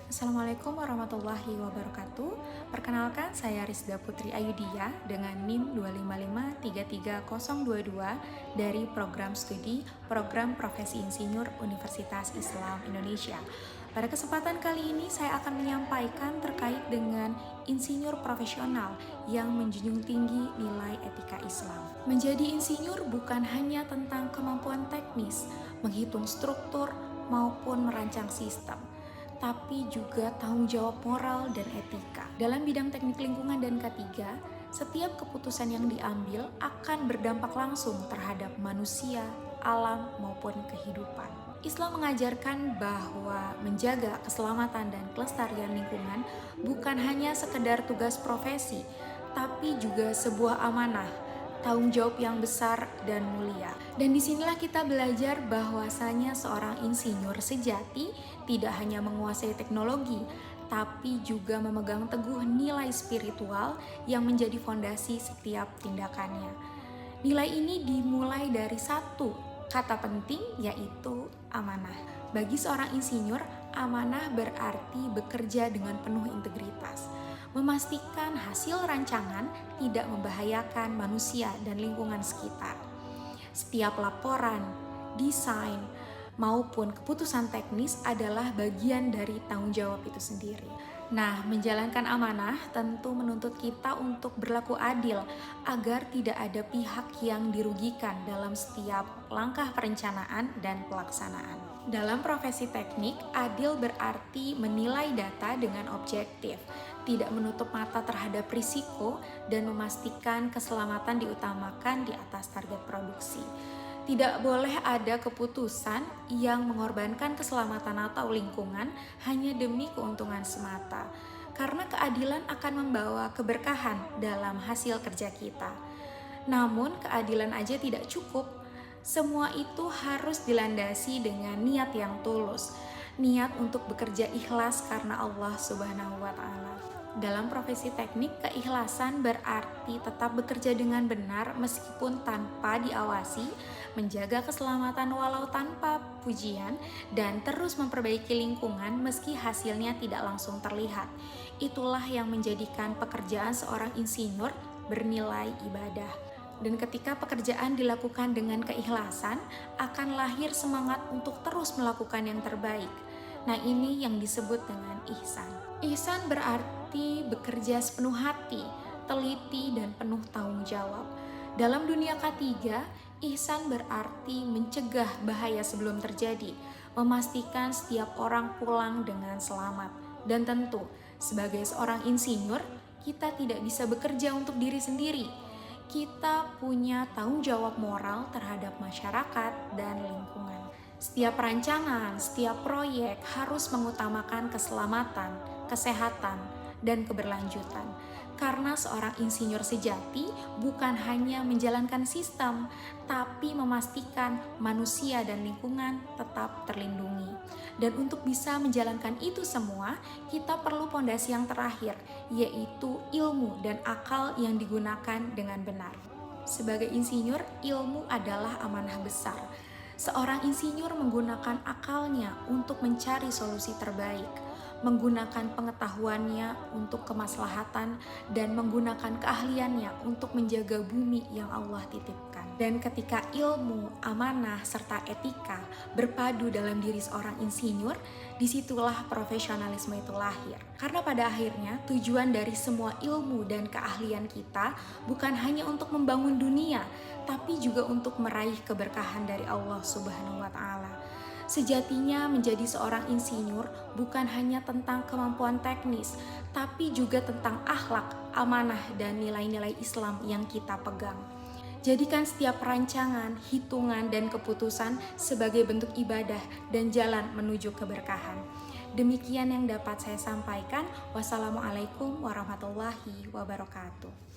Assalamualaikum warahmatullahi wabarakatuh. Perkenalkan, saya Rizda Putri Ayudia dengan NIM 255330022 dari program studi Program Profesi Insinyur Universitas Islam Indonesia. Pada kesempatan kali ini saya akan menyampaikan terkait dengan insinyur profesional yang menjunjung tinggi nilai etika Islam. Menjadi insinyur bukan hanya tentang kemampuan teknis, menghitung struktur, maupun merancang sistem, tapi juga tanggung jawab moral dan etika. Dalam bidang teknik lingkungan dan K3, setiap keputusan yang diambil akan berdampak langsung terhadap manusia, alam, maupun kehidupan. Islam mengajarkan bahwa menjaga keselamatan dan kelestarian lingkungan bukan hanya sekedar tugas profesi, tapi juga sebuah amanah, tanggung jawab yang besar dan mulia. Dan disinilah kita belajar bahwasanya seorang insinyur sejati tidak hanya menguasai teknologi, tapi juga memegang teguh nilai spiritual yang menjadi fondasi setiap tindakannya. Nilai ini dimulai dari satu kata penting, yaitu amanah. Bagi seorang insinyur, amanah berarti bekerja dengan penuh integritas, memastikan hasil rancangan tidak membahayakan manusia dan lingkungan sekitar. Setiap laporan, desain, maupun keputusan teknis adalah bagian dari tanggung jawab itu sendiri. Nah, menjalankan amanah tentu menuntut kita untuk berlaku adil agar tidak ada pihak yang dirugikan dalam setiap langkah perencanaan dan pelaksanaan. Dalam profesi teknik, adil berarti menilai data dengan objektif, tidak menutup mata terhadap risiko, dan memastikan keselamatan diutamakan di atas target produksi. Tidak boleh ada keputusan yang mengorbankan keselamatan atau lingkungan hanya demi keuntungan semata, karena keadilan akan membawa keberkahan dalam hasil kerja kita. Namun, keadilan aja tidak cukup. Semua itu harus dilandasi dengan niat yang tulus, niat untuk bekerja ikhlas karena Allah Subhanahu wa Ta'ala. Dalam profesi teknik, keikhlasan berarti tetap bekerja dengan benar meskipun tanpa diawasi, menjaga keselamatan walau tanpa pujian, dan terus memperbaiki lingkungan meski hasilnya tidak langsung terlihat. Itulah yang menjadikan pekerjaan seorang insinyur bernilai ibadah. Dan ketika pekerjaan dilakukan dengan keikhlasan, akan lahir semangat untuk terus melakukan yang terbaik. Nah, ini yang disebut dengan ihsan. Ihsan berarti bekerja sepenuh hati, teliti, dan penuh tanggung jawab. Dalam dunia K3, ihsan berarti mencegah bahaya sebelum terjadi, memastikan setiap orang pulang dengan selamat. Dan tentu, sebagai seorang insinyur, kita tidak bisa bekerja untuk diri sendiri. Kita punya tanggung jawab moral terhadap masyarakat dan lingkungan. Setiap rancangan, setiap proyek harus mengutamakan keselamatan, kesehatan, dan keberlanjutan. Karena seorang insinyur sejati bukan hanya menjalankan sistem, tapi memastikan manusia dan lingkungan tetap terlindungi. Dan untuk bisa menjalankan itu semua, kita perlu pondasi yang terakhir, yaitu ilmu dan akal yang digunakan dengan benar. Sebagai insinyur, ilmu adalah amanah besar. Seorang insinyur menggunakan akalnya untuk mencari solusi terbaik, menggunakan pengetahuannya untuk kemaslahatan, dan menggunakan keahliannya untuk menjaga bumi yang Allah titipkan. Dan ketika ilmu, amanah, serta etika berpadu dalam diri seorang insinyur, disitulah profesionalisme itu lahir. Karena pada akhirnya tujuan dari semua ilmu dan keahlian kita bukan hanya untuk membangun dunia, tapi juga untuk meraih keberkahan dari Allah Subhanahu wa Ta'ala. Sejatinya menjadi seorang insinyur bukan hanya tentang kemampuan teknis, tapi juga tentang akhlak, amanah, dan nilai-nilai Islam yang kita pegang. Jadikan setiap rancangan, hitungan, dan keputusan sebagai bentuk ibadah dan jalan menuju keberkahan. Demikian yang dapat saya sampaikan. Wassalamualaikum warahmatullahi wabarakatuh.